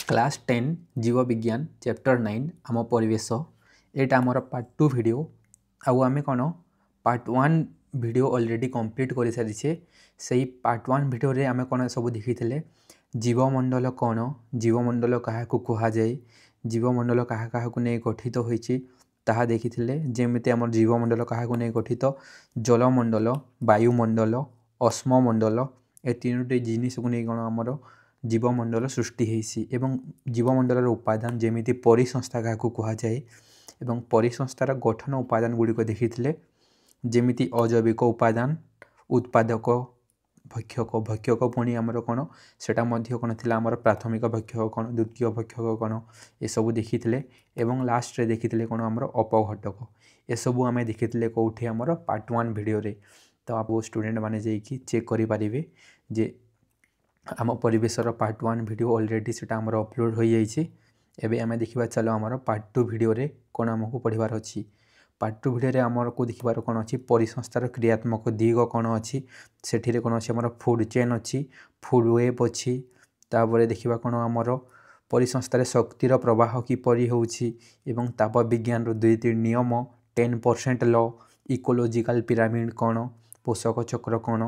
Class 10 जीव विज्ञान chapter 9 आम परिवेश एटा आमर पार्ट 2 वीडियो आउ आमे कौन पार्ट 1 वीडियो ऑलरेडी कंप्लीट कर सारी से पार्ट 1 वीडियो रे आमे कौन सब देखी जीवमंडल कौन जीवमंडल क्या कहुए जीवमंडल क्या नहीं गठित होती ताहा देखी जमी आम जीवमंडल क्या नहीं गठित जलमंडल वायुमंडल अश्ममंडल ए तीनोटी जिनिस को नहीं कौन आमर जीवमंडल सृष्टि होती एवं जीवमंडल उपादान जमी परिसंस्था क्या कहुए एवं परिसंस्थार गठन उपादान गुड़िक देखी जमी अजैविक उपादान उत्पादक भक्षक भक्षक पुणी आमर कौन सेटा कौन थी आमर प्राथमिक भक्षक कौन द्वितीय भक्षक कौन ये सब देखी एवं लास्ट रे देखी कौन आमर अपघटक ये सब आम देखी कौटे आमर पार्ट 1 वीडियो रे। तो आप स्टूडेंट मैंने जाइए चेक करें जे आम परिवेशर पार्ट 1 वीडियो ऑलरेडी से आमर अपलोड हो जाइए। एबे आम देखा चलो आमर पार्ट 2 वीडियो रे कौन आमको पढ़वार अच्छी पार्ट 2 वीडियो रे आमर को देखबार कौन अच्छी परिसंस्थार क्रियात्मक दिग कौन अच्छी से कौन अच्छी आमर फूड चेन अच्छी फूड वेब अच्छी तापर देखा कौन आमर परिसंस्थार शक्तिर प्रवाह किपरि होउछि एवं ताप विज्ञान 2-3 नियम 10% लॉ इकोलोजिकल पिरामिड कौन पोषक चक्र कौन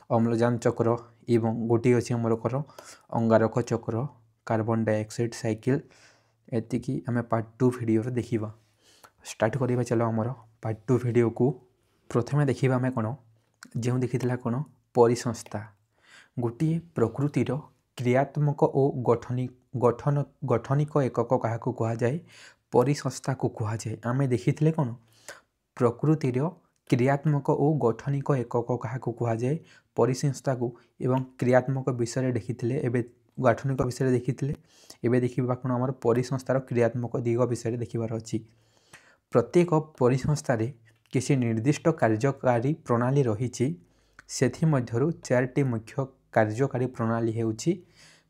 अम्लजान चक्र एवं गोटे अच्छी आमर कर अंगारक चक्र कार्बन डाइऑक्साइड साइकिल एतिकी आम पार्ट 2 वीडियो देखा स्टार्ट करिबा। चलो आमर पार्ट 2 वीडियो को प्रथमे देखा आम कौन जो देखी कौन परिसंस्था गोटे प्रकृतिर क्रियात्मक और गठनिक एकक क्या कहुए परिसंस्था को कहुए आम देखी कौन प्रकृतिर क्रियात्मक और गठनिक एकक क्या कहुए परिसंस्था को एवं क्रियात्मक विषय देखी गठनिक विषय देखी देखा कौन आम परिसंस्थार क्रियात्मक दिग विषय देखबार अच्छी प्रत्येक परिसंस्थार किसी निर्दिष्ट कार्यकारी प्रणाली रही से 4टी मुख्य कार्यकारी प्रणाली हेउछि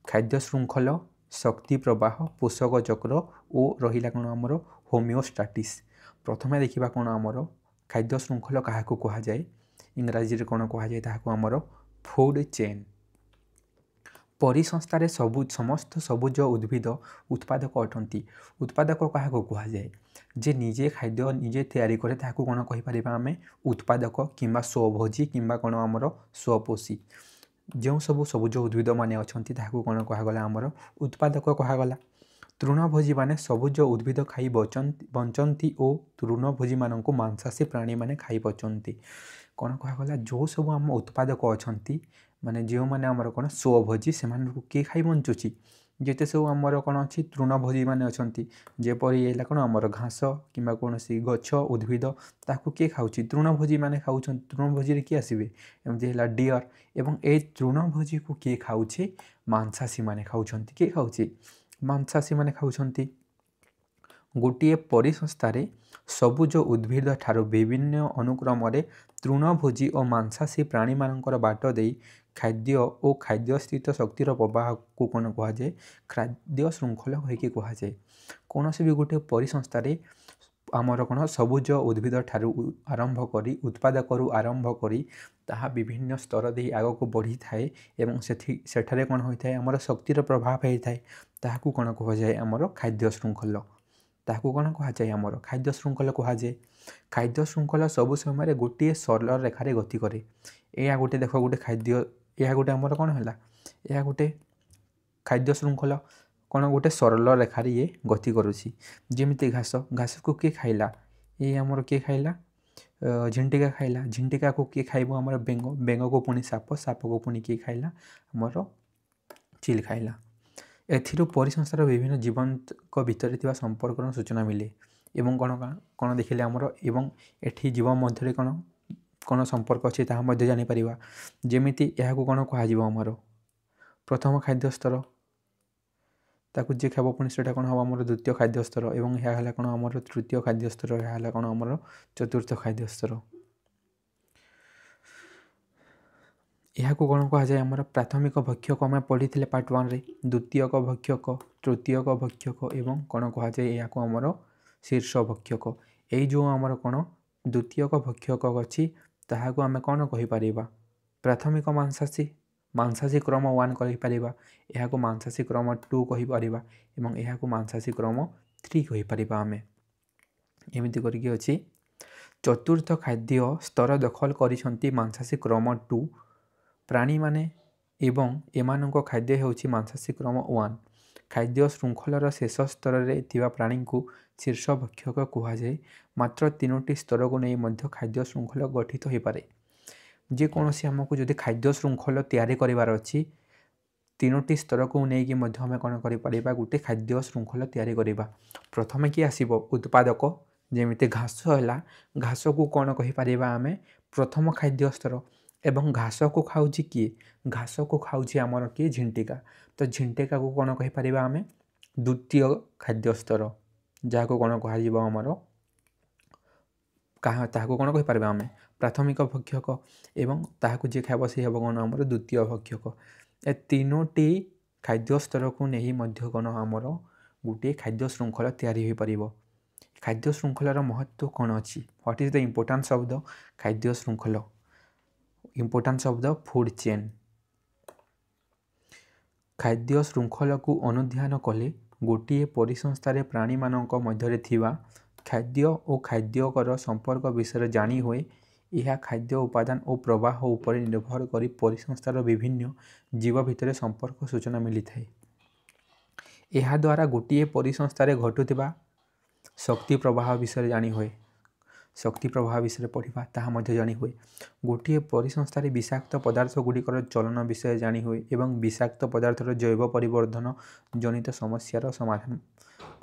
खाद्य श्रृंखल शक्ति प्रवाह पोषक चक्र और रहिला कौन आमर होमियोस्टाटिस। प्रथमे देखा कौन आमर खाद्य श्रृंखल क्या कहुए इंग्राजी रे कौन कहुए आमर फूड चेन। परिसंस्थार समस्त सबुज उद्भिद उत्पादक अटंती उत्पादक क्या कहुए जे निजे खाद्य निजे तैयारी करे ताकू कौन कहीपर आम उत्पादक किंबा स्वभोजी किंबा कौन आमर स्वपोषी जो सब सबुज उद्भिद मान अच्छा कौन कहगला आमर उत्पादक कहगला। तृणभोजी माने सबुज उद्भिद खाई बंचती और तृणभोजी मान मांसाशी प्राणी माने खाई बचती कौन कहगला जो सब आम उत्पादक अच्छा माने जो मैंने आमर कौन स्वभोजी से किए खाई बंचुची जिते सब आमर कौन अच्छी तृणभोजी मैंने अच्छा जेपरी कौन आमर घास कि कौन गछ उद्भिद ताकू किए खाऊँ तृणभोजी मैंने खाऊँ तृणभोजी किए आसवे एमती है डियर एवं ए तृणभोजी को किए खाऊँ मांसाशी मैंने खाऊँ किए खाऊँ मांसाशी मैंने खाऊँ। गोटे परिसंस्थार सबुज उद्भिद ठारू विभिन्न अनुक्रम तृणभोजी और मांसाशी प्राणी मानकर बाट दे खाद्य और खाद्य स्थित शक्तिर प्रवाह को कौन कहुए खाद्य श्रृंखल होइके कहुए। कौन से भी गोटे परिसंस्थार आमर कौन सबुज उद्भिद ठारू आरंभ करी उत्पादक आरंभ करी ताहा विभिन्न स्तर दे आग को बढ़ी थाए एवं सेठारे कौन होता है आमर शक्तिर प्रभाव होता है ताहाकू कौन कहुए आमर खाद्य श्रृंखल ताकू कौन कहुए आमर खाद्य श्रृंखल कहुए। खाद्य श्रृंखल सबु समय गोटे सरल रेखार गति करे या गोटे देख गोटे खाद्य यह गोटे आमर कौन है यह गोटे खाद्य श्रृंखल कौन गोटे सरल रेखार ये गति करुँची जमी घास घास को किए खाइला ये आमर किए खाइला झिंटिका खाइला झिंटिका को किए खाइब आमर बेंग बेंग को पुणी साप साप को पुणी किए खाइला आमर चिल खाइला। एथिरू परिसंस्थार विभिन्न जीवंत भितर थिबा संपर्कर सूचना मिले एवं कौन कौन देखिले आमर एवं एठी जीव मध्य कौन कौन संपर्क अच्छी ताहा जानीपर जमीती यह कौन कह प्रथम खाद्य स्तर ताकू जे खाब पुणी से कौन हम आम द्वितीय खाद्य स्तर एवं यह कौन आम तृतीय खाद्य स्तर यह कौन आम चतुर्थ खाद्य स्तर यह कौन कहुए आमर प्राथमिक भक्षक आम पढ़ी पार्ट 1 रे द्वितीयक भक्षक तृतीयक भक्षक एवं कौन कहुए या आमर शीर्ष भक्षक यही जो आमर कौन द्वितीयक भक्षक अच्छी ताहाकू आम कौन कहीपर प्राथमिक मांसाशी मांसाशी क्रम 1 कहिपारिबा एहाको मांसाशी क्रम 2 कहिपारिबा एवं एहाको मांसाशी क्रम 3 कहिपारिबा आमे एमिति करके अछि। चतुर्थ खाद्य स्तर दखल करिसंती मांसाशी क्रम 2 प्राणी माने एवं एमानंको खाद्य हेउछि मांसाशी क्रम 1 खाद्य श्रृंखलार शेष स्तर रे थिबा प्राणी को शीर्ष भक्षक कुहा जाए। मात्र 3टी स्तर को नहीं मध्य खाद्य श्रृंखला गठित हो पारे। जे कोनोसी हमको जदि खाद्य श्रृंखला तैयारी करिवार अछि 3टी स्तर को नेकी मध्य हमें कोन करि परिबा गुटे खाद्य श्रृंखला तैयारी करिबा। प्रथमे कि आसीबो उत्पादक जेमिति घास हला घास को कोन कहि परिबा आमे प्रथम खाद्य स्तर एवं घास को खाउछि कि घास को खाउछि हमर कि झिंटिका तो झिंटिका को कोन कहि परिबा आमे द्वितीय खाद्य स्तर जाको कोन कहा जिवो हमर कहा ताको कोन कहि परिबा आमे प्राथमिक भक्षक एवं ताको जे खाइबो से हेबो कोन हमर द्वितीय भक्षक। ए तीनोटी खाद्य स्तर को नहीं मध्य कोन हमर गुटे खाद्य श्रृंखला तैयारी होई परिबो। खाद्य श्रृंखलार महत्व कौन अच्छी what is the importance of the खाद्य श्रृंखला importance of the food chain. खाद्य श्रृंखला को अनुध्यान कले गोटे परिसंस्थार प्राणी मानक मध्य थिबा खाद्य और खाद्यकर संपर्क विषय जानी हुए। यह खाद्य उपादान और प्रवाह उपर निर्भर कर परिसंस्थार विभिन्न जीव भितर संपर्क सूचना मिली थाए। यह द्वारा गोटे परिसंस्थार घटुवा शक्ति प्रवाह विषय जानी हुए शक्ति प्रवाह विषय पढ़ा ताहा मध्य जानी हुए। गोटे परिसंस्थार विषाक्त पदार्थ गुड़िकर चलन विषय जानी हुए एवं विषाक्त पदार्थर जैव परिवर्धन जनित समस्यार समाधान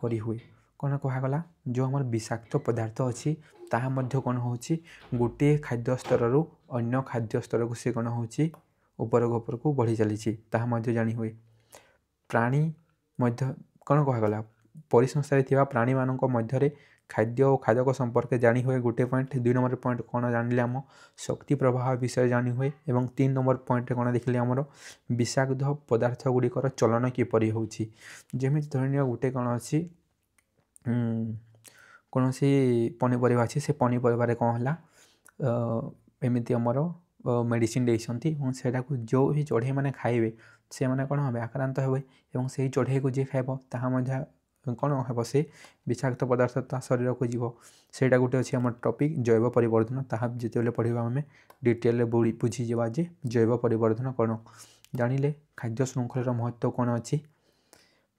करी हुए। कौन कहगला जो आम विषाक्त पदार्थ अच्छी ताहा मध्य कौन होची गोटे खाद्य स्तर रु अन्य खाद्य स्तर को सी कौन होची ऊपर ऊपर को बढ़ी चली ताहा मध्य जानी हुए। प्राणी मध्य कौन कहगला परिसंस्थार थिबा प्राणी मानक मध्य खाद्य और खाद्यक संपर्क जानी हुए गोटे पॉइंट। 2 नंबर पॉइंट कौन जानिले आम शक्ति प्रवाह विषय जानी हुए एवं 3 नंबर पॉइंट कौन देखिले आमर विषाक्त पदार्थ गुड़िकर चलन किपरि होची। जेमिति धरनिया गोटे कौन अच्छी कौन सी पनीपरिया अच्छी से पनीपरिया कौन है एमती आमर मेडिसिन देइछंती और सेटा को जो भी चढ़ई माने खाइबे से माने कौन हे आक्रांत हेबे एवं से चढ़ई को जे खाइबो ताहा मध्य कौन हे से विषाक्त पदार्थ ता शरीर को जीव सेटा गोटे अच्छी आम टॉपिक जैव परिवर्धन ताहा जिते पढ़ा आम डिटेल बुझी जावा जे जैव परिवर्धन कौन जानिले। खाद्य श्रृंखलार महत्व कौन अच्छी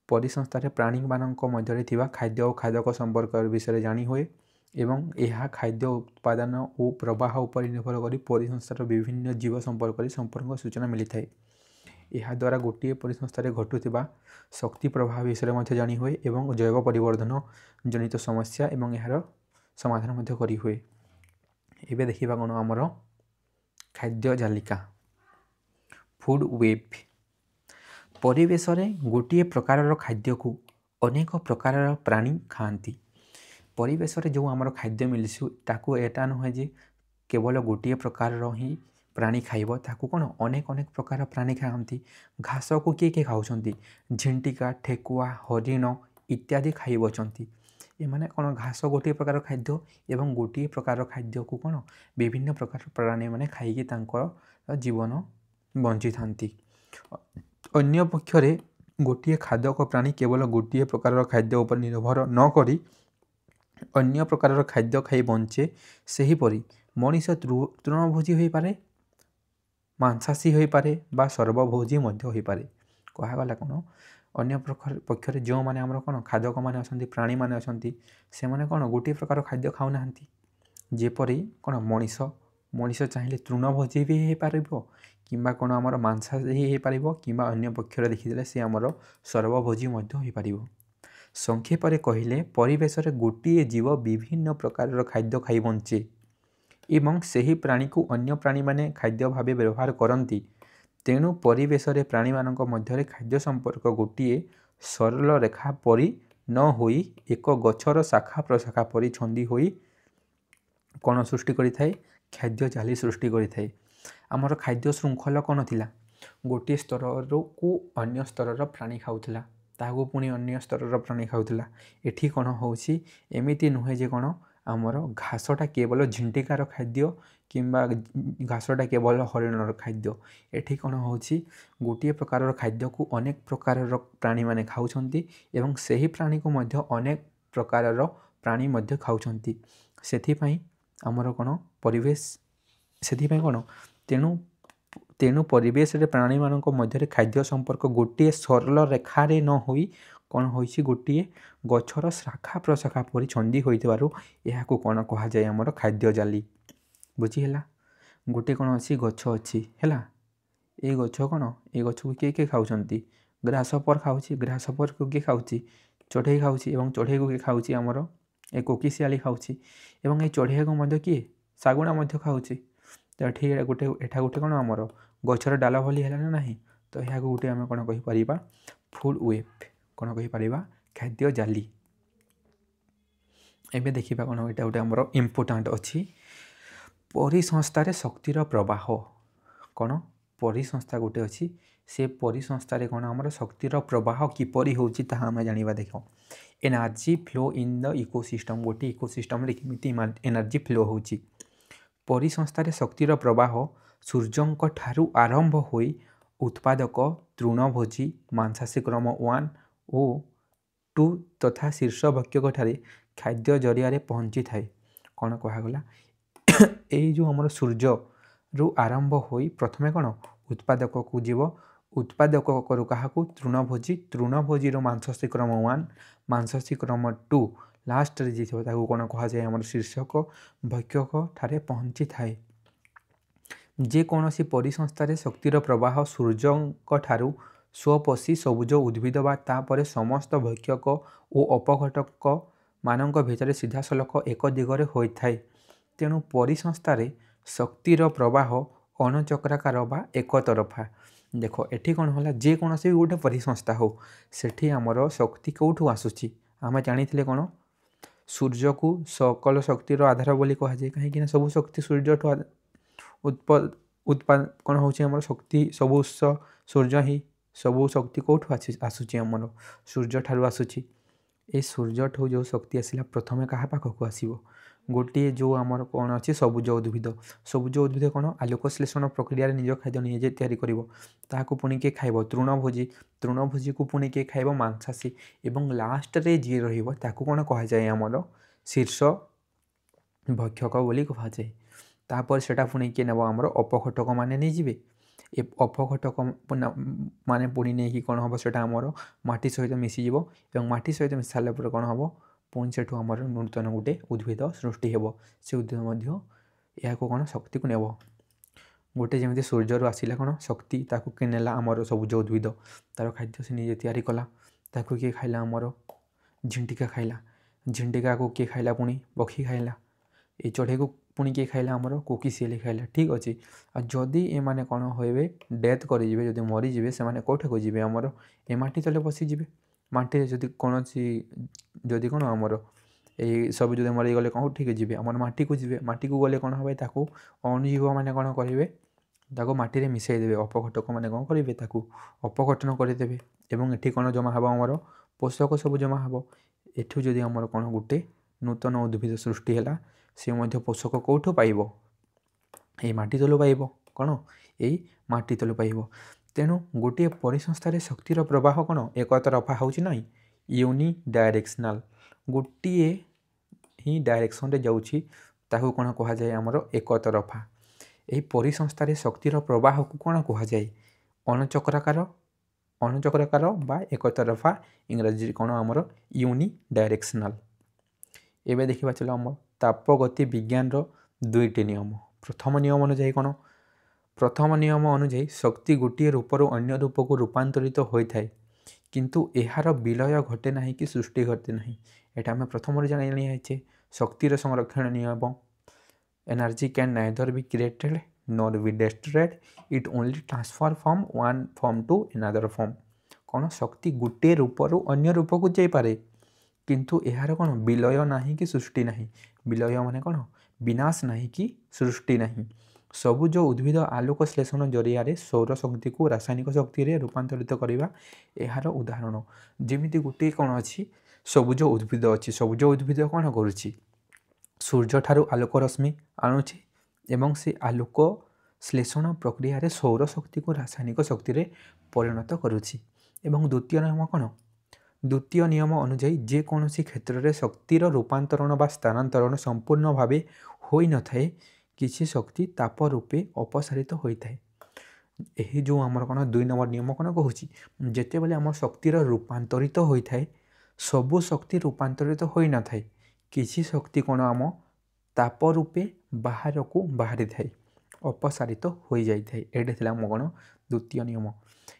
परिसंस्थार प्राणी मानक मध्य थिबा खाद्य और खाद्यक संपर्क विषय जानी हुए एवं यह खाद्य उत्पादन और प्रवाह उपर निर्भर कर परिसंस्थार विभिन्न जीव संपर्क सूचना मिली थाए। यह द्वारा गोटे परिसंस्थार घटुवा शक्ति प्रवाह विषय जानी हुए एवं जैव परिवर्धन जनित समस्या एवं यार समाधान करी हुए। एबे देखिबा कोन हमर खाद्य जालिका फूड वेब। परिवेश में गोटे प्रकार खाद्य को अनेक प्रकार प्राणी खाती। परिवेश में जो आमर खाद्य मिलसु ताकू एटा नुहे जे केवल गोटे प्रकार ही प्राणी खाइब ताकू कौन अनेक अनेक प्रकार प्राणी खाती। घास को किए किए खाऊँच झिंटिका ठेकुआ हरिण इत्यादि खाई बचती। एमाने कौन घास गोटे प्रकार खाद्य एवं गोटे प्रकार खाद्य को कौन विभिन्न प्रकार प्राणी माने खाई जीवन बंची थांती। अन्य पक्षरे गोटे खाद्यक प्राणी केवल गोटे प्रकार खाद्य उपर निर्भर न करी अन्य प्रकार खाद्य खाई बंचे। सेहीपरि मनीष तृणभोजी हो पारे मांसाशी हो पारे बा सर्वभोजी मध्य हो पारे। कहगला कौन अन्य पक्षरे जो मैंने आमर कौन खाद्यक मैंने अच्छा प्राणी मैंने अच्छा से मैंने कौन गोटे प्रकार खाद्य खाऊ ना जेपरी कौन मनीष मनीष चाहिए तृणभोजी भी हो पार किंबा कौन आमर मांसाशी हो पार किंबा अन्य पक्षरे देखीदे सी आमर सर्वभोजी मध्य हो पार। संक्षेप कहले परिवेश में गोटे जीव विभिन्न प्रकार खाद्य खाई बंचे एवं सही प्राणी को अन्य प्राणी माने खाद्य भाव व्यवहार करती। तेणु परिवेश में प्राणी मानक मध्य खाद्य संपर्क गोटे सरल रेखा परी न होई एक गछर शाखा प्रशाखा परी छंदी होई कौन सृष्टि करिथाए खाद्य जाली सृष्टि करिथाए। आमर खाद्य श्रृंखला कौन थिला गोटे स्तर को अन्य स्तर प्राणी खाऊला ताको पुणी अन्य स्तर प्राणी खाऊला। एठी कौन होची एमिति नुहे जे कौन आमर घासटा केवल झिंटिकार खाद्य किंबा घासटा केवल हरिणर खाद्य एठी कौन होची गोटे प्रकार खाद्य को अनेक प्रकार प्राणी माने खाउछंती एवं सही प्राणी को मध्य अनेक प्रकार प्राणी मध्य खाउछंती सेथिपई आमर कौन परिवेश सेथिपई कौन तेणु तेणु परिवेश रे प्राणी मानक मध्य खाद्य संपर्क गोटे सरल रेखारे न होई कौन होइछि गोटे गछर शाखा प्रशाखा परि छंदी होइतबारु एहाकु कौन कहा जाय हमर खाद्य जाली बुझी हैला गोटे कौन अछि गछ अछि हैला ए गछ कौन ए गछ को के खाउछंती ग्रासपर खाउछि ग्रासपर को के खाउछि चढ़ई खाउछि एवं चढ़ई को के खाउछि हमर ए कोकिसियाली खाउछि एवं ए चढ़ई को मध्य किए सागुणा मध्य खाउछि तो एठी गोटे एठा गोटे कौन हमर गछर डाल भली हैला ना नाही तो एहा गोटे आमे कौन कहि परिबा फूड वेब कौन कहि परिबा खाद्य जाली एबे देखिबा कौन एटा गोटे हमर इम्पोर्टेंट अछि परिसंस्थारे शक्तिर प्रवाह कौन परिसंस्था गोटे अछि से परिसंस्थारे कौन हमर शक्तिर प्रवाह किपरि होछि ताहा हम जानिबा देखो energy flow in the ecosystem गोटे इकोसिस्टम रे किमिति एनर्जी फ्लो होछि परिसंस्थारे शक्तिर प्रवाह सूर्यंक ठारू आरंभ होई उत्पादक तृणभोजी मांसाशी क्रम 1 और 2 तथा शीर्ष भक्षक ठारे खाद्य जरिया पहुँची थाए कौन कहगला यही जो हमर सूर्य रु आरंभ होई प्रथमे कौन उत्पादक को जीव उत्पादक करू काहाकू तृणभोजी तृणभोजी रो मांसाशी क्रम 1 मांसाशी क्रम 2 लास्ट रे जीव ताकू कौन कहा जाय हमर शीर्षक भक्षक ठारे पहुँची थाए जे कोनोसी परिसंस्थारे शक्तिर प्रवाह सूर्यंक ठारू स्वपशी सबुज उद्भिद बा तापरे समस्त भक्षक और अपघटक मानक भितर सीधा सलख एक दिगरे होई थाए तेणु परिसंस्थारे शक्तिर प्रवाह अणचक्राकार बा एक तरफा देखो एठी कौन होला जे कोनोसी गोटे परिसंस्था हो सेठी हमर शक्ति कोठू आसुची आमे जानिथिले कौन सूर्य को सकल शक्तिर आधार बोली कहा जाय काहे कि सब शक्ति सूर्य ठो उत्पाद कौन होची हमर शक्ति सब उत्स सूर्य ही सब शक्ति कोठू आसुची हमर सूर्य ठारू आसुची ए सूर्य ठो जो शक्ति आसिला प्रथमे कहा पाखक आसीबो गोटे जो आमर कौन अच्छे सबुज उद्भिद कौन आलोक श्लेषण प्रक्रिया निज खाद्य निजे तैयारी करिवो ताहाकू पुणी के खाइबो तृणभोजी को पुणी के खाइबो मांसाशी एवं लास्ट रे जी रहिबो ताकू कौन कहा जाय हमर शीर्ष भक्षक बोली कहा जाय तापर सेटा पुणी के नेबो हमर अपघटक माने नै जिवे ए अपघटक माने पुणी नै कि कौन हबो सेटा हमर माटी सहित मिसी जिवो एवं माटी सहित मिसी साला पर कौन हबो पुणी सेठू हमर नूतन गोटे उद्भिद सृष्टि हेबो से उद्भिद मध्य या को कौन शक्ति को नेबो गोटे जेमति सूर्य आसिला कौन शक्ति ताकू के नेला हमर सबुज उद्भिद तार खाद्य से निजे तैयारी कला ताकू के खाइला हमर झिंटिका खाइला झिंटिका को के खाइला पुणी पक्षी खाइला ए चढ़ई को पुणी के खाइला हमर कोकिसियाली खाइला ठीक अछि आ जदी ए माने कौन होइबे डेथ करि जिवे जदी मरि जिवे से माने कोठे को जिवे हमर ए माटी तले बसी जिवे माटी जदी कोनोसी जदी कौन हमर ए सब जदी मरि गले कौन ठीक जिवे हमर माटी को गले कौन होबे ताकू अणुजीव माने कौन करिवे ताको माटी रे मिसाई देबे अपघटक माने कौन करिवे ताकू अपघटन करि देबे एवं एठी कौन जमा हबो हमर पोषक सब जमा हबो एठू जदी हमर कौन गोटे नूतन उद्भिद सृष्टि हैला से मध्य पोषक कोठो पाइबो ए माटी तलो पाइबो कौन ए माटी तलो पाइबो तेणु गोटे परिसंस्थारे शक्तिर प्रवाह कौन एक तरफा होची नाही यूनि डायरेक्शनल गोटे ही डायरेक्शन रे जाउची ताकू कौन कहा जाय हमर एक तरफा एही परिसंस्थारे शक्तिर प्रवाह को कौन कहा जाय अणचक्राकार बा एक तरफा इंग्रजी कौन हमर यूनि डायरेक्शनल एबे देखिबा चलो हमर तापगति विज्ञान रो दुईटी नियम प्रथम नियम अनुसार कौन प्रथम नियम अनुसार शक्ति गोटे रूपर अन्य रूप को रूपांतरित होता है किंतु एहार विलय घटे ना कि सृष्टि घटे ना यहाँ आम प्रथम जाने शक्तिर संरक्षण नियम energy can neither be created nor be destroyed it only transfer from one form to another form कौन शक्ति गोटे रूपर अन्य रूप को जापे किंतु यार कौन विलय ना कि सृष्टि ना विलय माने कौन विनाश ना कि सृष्टि ना सबुज उद्भिद आलोक श्लेषण जरिया सौर शक्ति को रासायनिक शक्ति रे रूपांतरित करवा यार उदाहरण जमीती गोटे कौन अच्छी सबुज उद्भिद अच्छी सबुज उद्भिद कौन करुच्ची सूर्य ठारू आलोक रश्मि आणुछि एवं से आलोक श्लेषण प्रक्रिया रे सौर शक्ति को रासायनिक शक्ति रे परिणत करुछि। एवं द्वितीय नियम कौन? द्वितीय नियम अनुଯାयी जेकोसी क्षेत्र में शक्तिर रूपांतरण बा स्थानांतरण संपूर्ण भाव हो न थाए किसी शक्ति ताप रूपे अपसारित होता है। यही जो आमर कौन 2 नंबर नियम कौन कहूँ जिते बेले आम शक्तिर रूपांतरित होता है सबु शक्ति रूपांतरित हो न थाए किसी शक्ति कौन आम ताप रूपे बाहर को बाहरी थाए अपसारित हो जाए। ये थी आम कौन द्वितीय नियम।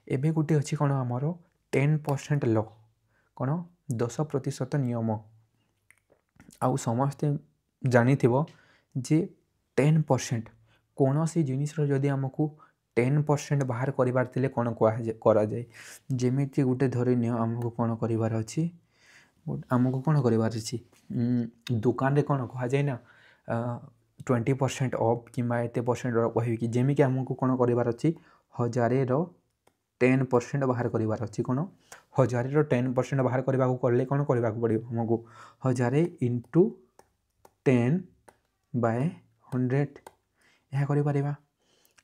एवं गोटे अच्छी कौन आमर 10% लॉ कौन 10% नियम आउ समस्ते जानी जे 10% कौन सी जिनिस जदि आमको 10% बाहर करार थे कौन करा जाए जमीती गोटे धरनी आमको कौन करार अच्छी आमको कौन करार अच्छी दुकान रे कौन कह जाए ना 20% ऑफ कि एत परसेंट कह कि जमीक आमको कौन करार अच्छी 1000 10% बाहर करार अच्छी कौन 1000 10% बाहर करने को कौन करने पड़ो आमको 1000 × 10/100 यह कर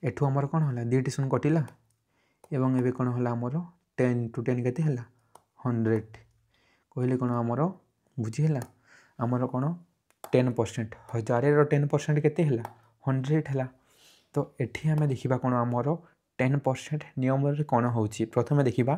एठू आमर कौन है 2 शून्य कटिला एवं एवं कौन है आमर 10 × 10 केते है 100 कहले कौन आमर बुझीगला आमर कौन 10% 1000 10% केते है 100 है। तो एठी आम देखा कौन आमर 10% नियम कौन हो प्रथम देखा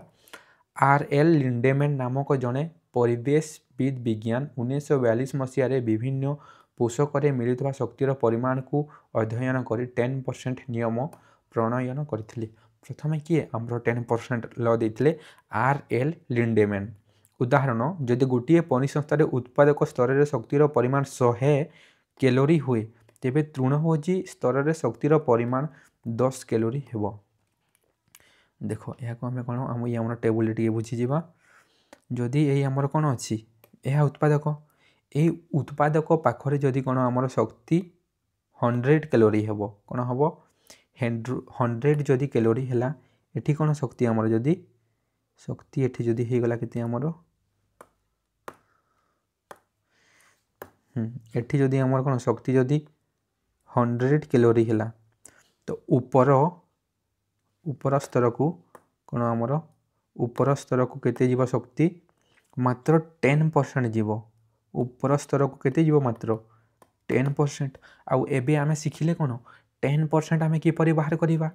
R.L. लिंडेमैन नामक जड़े परिवेशविद विज्ञान 1942 मसीह विभिन्न पोषक मिलुवा शक्तिर परिमाण को अध्ययन कर 10% नियम प्रणयन करथिले। प्रथम किए आमर 10% लॉ देते R.L. लिंडेमैन। उदाहरण जदि गोटे परिसंस्थार उत्पादक स्तर में शक्तिर परिमाण 100 कैलोरी हुए तेबे तृणभोजी स्तर में शक्तिर परिमाण 10 कैलोरी हेबो। देख यह आम कौन आम ये आम टेबुल टे बुझीजा जदि यही आमर कौन अच्छी यह उत्पादक यही उत्पादक पाखरे जदि कौन आमर शक्ति 100 कैलोरी हेब कौन हम 100 जदि कैलोरी है एठी कौन शक्ति आमर जदि शक्ति एठी जदि हेगला केते आमर एठी जदि आमर कौन शक्ति जदि 100 कैलोरी है तो ऊपर स्तर को कौन आमर ऊपर स्तर को केते जीव शक्ति मात्र 10% जीव ऊपर स्तर को केते जीव मात्र 10%। आउ एबे आमे शिखिले कौन 10% आमे किपरि बाहर करिबा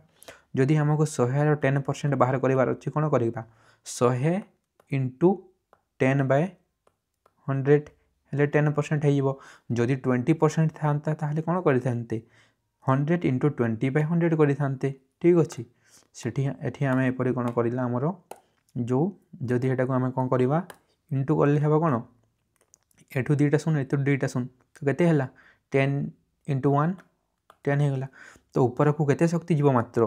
जदि हमको 100 10% बाहर करिवार अछि कौन करिबा 100 × 10/100 हेले 10% हो जदि 20% था ताहले कौन करते 100 × 20/100 करते ठीक अच्छे सेठी आम एपरी कौन करला आमर जो जदि एटा को आम कौन करवा इंटू कले हे कौन एठू 2टा शून्य एठू 2टा शून्य तो केते हैला 10 × 1 10 होगला। तो ऊपर को केते शक्ति जीव मात्र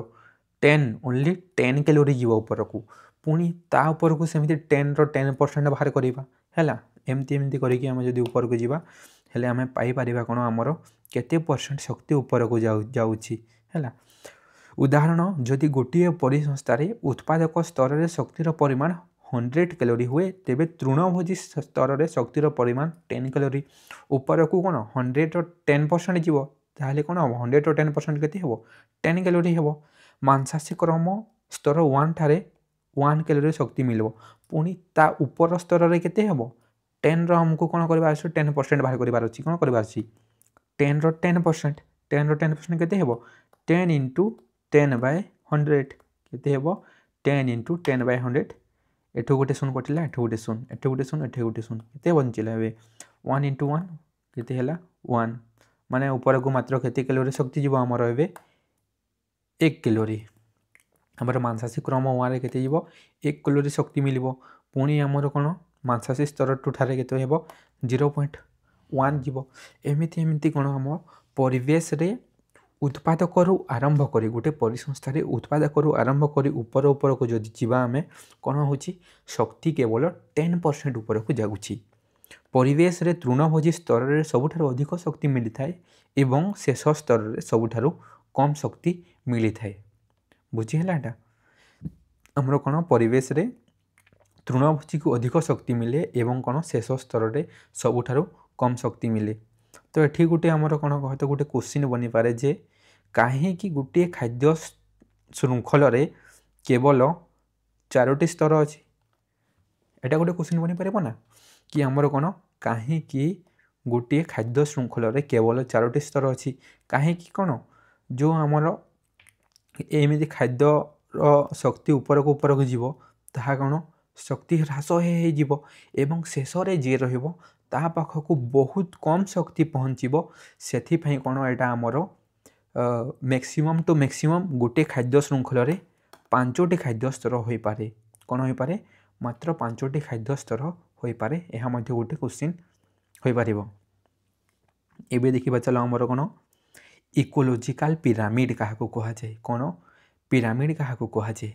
10 ओनली 10 कैलोरी जीव ऊपर को पुणी ता ऊपर को सेमिति 10 रो 10% बाहर करवा हैला एमती एमती करके आम जदि ऊपर को जीवा हेले आम पाई परिबा कौन आमर केते परसेंट शक्ति ऊपर को जाउछि हैला। उदाहरण जदि गोटे परिसंस्थार उत्पादक स्तर में शक्तिर परिमाण 100 कैलोरी हुए तेबे तृणभोजी स्तर में शक्तिर परिमाण 10 कैलोरी ऊपर को कौन 100 रो 10% जीव ताहले कौन हम 100 रो 10% केते हेबो 10 कैलोरी हेबो। मांसाशी क्रम स्तर 1 ठारे 1 कैलोरी शक्ति मिलबो पुणी ता ऊपर स्तर में केते हेबो 10 रो हमको कौन करबा अछि 10% बाहर करबार अछि कौन करबा अछि 10 रो 10% केते हेबो 10 × 10/100 केते हेबो 10 × 10/100 एठू गोटे शून्य कटिला एठू गोटे शून्य एठू गोटे शून्य एठू गोटे शून्य केते बंचिला एबे 1 × 1 केते हैला 1 माने ऊपर को मात्र केते कैलोरी शक्ति जीव हमर एबे 1 कैलोरी हमर मांसाशी क्रम 1 रे केते जीव 1 कैलोरी शक्ति मिलिबो पुणी हमर कोन मांसाशी स्तर 2 ठारे केते हेबो 0.1 जीव एमिति एमिति कोन हम परिवेश रे उत्पादक आरंभ करी गोटे परिसंस्थार उत्पादक आरंभ करी ऊपर ऊपर को जदि जीवा आमे कौन हो शक्ति केवल 10% ऊपर को जागुछि परिवेश रे तृणभोजी स्तर में सबुठ अधिक शक्ति मिलता है एवं शेष स्तर में सबुठ कम शक्ति मिलता है बुझीगला आमर कौन परिवेश रे तृणभोजी को अधिक शक्ति मिले एवं कौन शेष स्तर में सबुठ कम शक्ति मिले। तो ये गोटे आमर कौन कह तो गोटे क्वेश्चन बनी पारे जे कहीं गोटे खाद्य श्रृंखल केवल 4टी स्तर अच्छी एटा गोटे क्वेश्चन बनी पारे ना कि आमर कौन कहीं गोटे खाद्य श्रृंखल केवल 4टी स्तर अच्छी कहीं कौन जो आमर एमती खाद्य शक्ति उपरक उपरक जीव ताहा कौन शक्ति ह्रास हो एवं शेष जी रहा पाखक बहुत कम शक्ति पहुँचब से कौन यहाँ आमर मैक्सिमम टू मैक्सिमम गोटे खाद्य श्रृंखल 5टी खाद्य स्तर हो पारे कौन हो पारे मात्र 5टी खाद्य स्तर हो पारे यह गोटे क्वेश्चन हो पार। एबे देखिबा चलो आमर कौन इकोलोजिकल पिरामिड क्या कह जाए कौन पिरामिड क्या कह जाए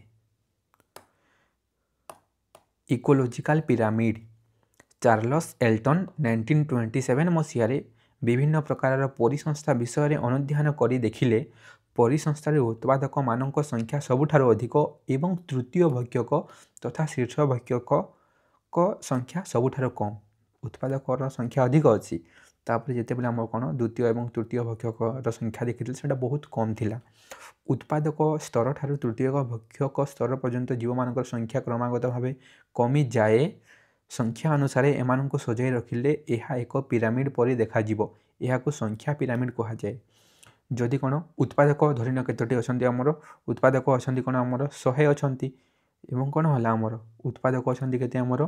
इकोलोजिकल पिरामिड चार्ल्स एल्टन 1927 मसीह विभिन्न प्रकार परिसंस्था विषय अनुध्यान कर देखिले परिसंस्थार उत्पादक मानक संख्या सबुठारु अधिक एवं तृतीय भक्षक तथा शीर्ष भक्षक संख्या सबुठारु कम उत्पादक संख्या अधिक अच्छी तापर जिते बेले आम कौन द्वितीय और तृतीय भक्षक संख्या देखी से बहुत कम थिला उत्पादक स्तर ठारू तृतीय भक्षक स्तर पर्यंत जीव मान संख्या क्रमागत भाव कमी जाए संख्या अनुसार एम सजाई रखिले यह एक पिरामिड पर देखा संख्या पिरामिड कह जाए जदि कौन उत्पादक धरिन केतोटी अच्छा आमर उत्पादक अच्छा कौन आमर 100 अच्छा कौन है आमर उत्पादक अच्छा के आमर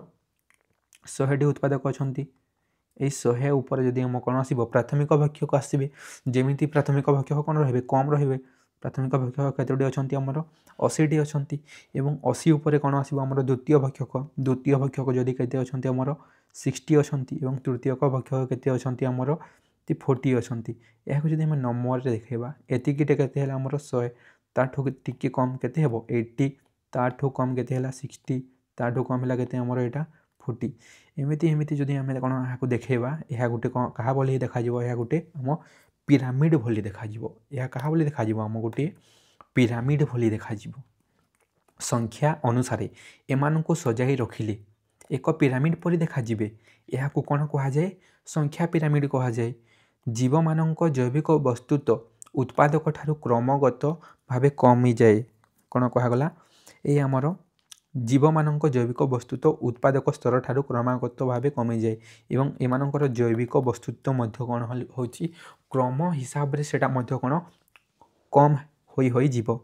100टी उत्पादक अच्छा यही 100 उपर जदि आम कौन आसो प्राथमिक भक्षक आसवे जमी प्राथमिक भक्षक कौन रे कम रे प्राथमिक भक्षक केतोटी अच्छा आमर 80टी अच्छा 80 उपर कौन आसो आमर द्वितीय भक्षक जदि के अच्छा आमर 60 अच्छा तृतीय भक्षक केते अच्छा आमर 40 अच्छा यह जब आम नंबर देखा एतिकिटे के आमर 100 ताठू टिके कम के 80 ताठू कम के 60 ताठू कम है के आमर यहाँ 40 एमती एमती जदि आम कौन यहाँ देखा यह गोटे क्या भली देखा यह गोटे आम पिरामिड भली देखा यह क्या भली देखा आम गोटे पिरामिड भली देखा संख्या अनुसार एमान को सजाई रखिले एक पिरामिड पर देखा यह कौन कह जाए संख्या पिरामिड कह जाए जीव मानक जैविक वस्तुत्व उत्पादक ठारू क्रमगत भाव कमी जाए कौन कहगला ये आमर जीव मानक जैविक वस्तुत्व उत्पादक स्तर ठारू क्रमागत भाव कमी जाए एवं एमानकर जैविक वस्तुत्व मध्य कौन होची क्रम हिसाब से कौन कम होई जीव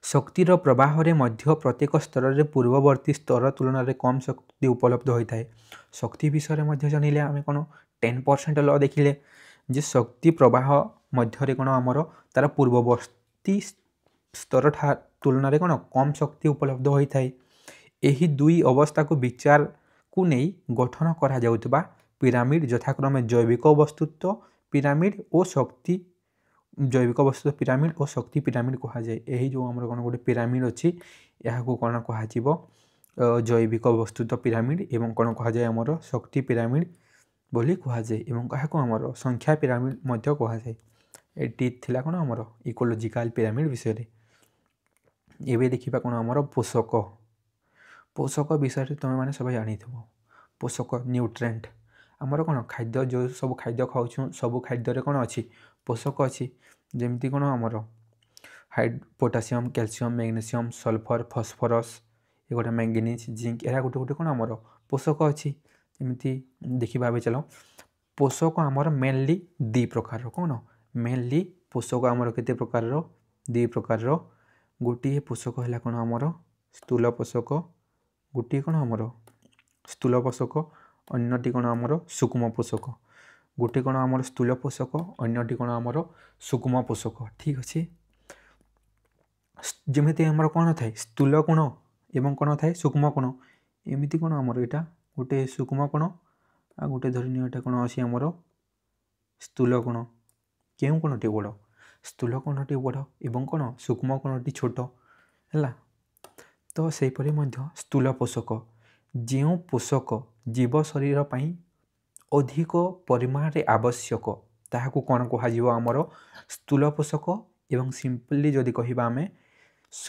शक्तिर प्रवाह रे मध्य प्रत्येक स्तर रे पूर्ववर्ती स्तर तुलन में कम शक्ति उपलब्ध होता है शक्ति विषय में जानिले आम कौन 10% ल देखिले जे शक्ति प्रवाह मध्य कौन आमर तार पूर्ववर्ती स्तर तुलन में कौन कम शक्ति उपलब्ध होता है यही दुई अवस्था को विचार को नहीं गठन करा जाउतबा पिरामिड यथाक्रमे जैविक वस्तुत्व पिरामिड और शक्ति जैविक वस्तु पिरामिड और शक्ति पिरामिड कह जाए यही जो आम कौन गोटे पिरामिड अच्छी यहाँ कौन कह जैविक वस्तुत्व पिरामिड एवं कौन कह जाए आमर शक्ति पिरामिड बोली कह जाए एवं क्या आमर संख्या पिरामिड मध्य कह जाए ये थिला कौन आमर इकोलोजिकल पिरामिड विषय एवं देखा कौन आमर पोषक पोषक विषय तुम मैंने सब जानी पोषक न्यूट्रेंट आमर कौन खाद्य जो सब खाद्य खाऊ सब खाद्य कौन अच्छी पोषक अच्छी जमती कौन आमर potassium calcium magnesium sulphur phosphorus ये गोटे मैंगनीज जिंक यह गोटे गोटे कौन आमर पोषक अच्छी एमती देखा चलो पोषक आमर मेनली दी प्रकार कौन मेनली पोषक आमर केते प्रकार दी प्रकार गोटे पोषक है कौन आमर स्थूल पोषक गोटे कौन आमर स्थूल पोषक अन्यटी कौन आमर सूक्ष्म पोषक गोटे कौन आमर स्थूल पोषक अन्यटी कौन आमर सूक्ष्म पोषक ठीक अच्छे जमी आमर कौन थाए स्थूल कोण एवं कौन थाए सूक्ष्म कोण एमती कौन आमर यहाँ गोटे सूक्ष्म कोण आ गोटे धरनी यहाँ कौन अच्छी आमर स्थूल कोण क्यों कोणटी बड़ स्थूल कोणटी बड़ एवं कौन सूक्ष्म कोणटी छोट है तो सेहीपरि स्थूल पोषक जो पोषक जीव शरीर पाई अधिक परिमाण रे आवश्यक ताहाकू कौन कह आमर स्थूल पोषक एवं सिंपली जदि कहिबा आमे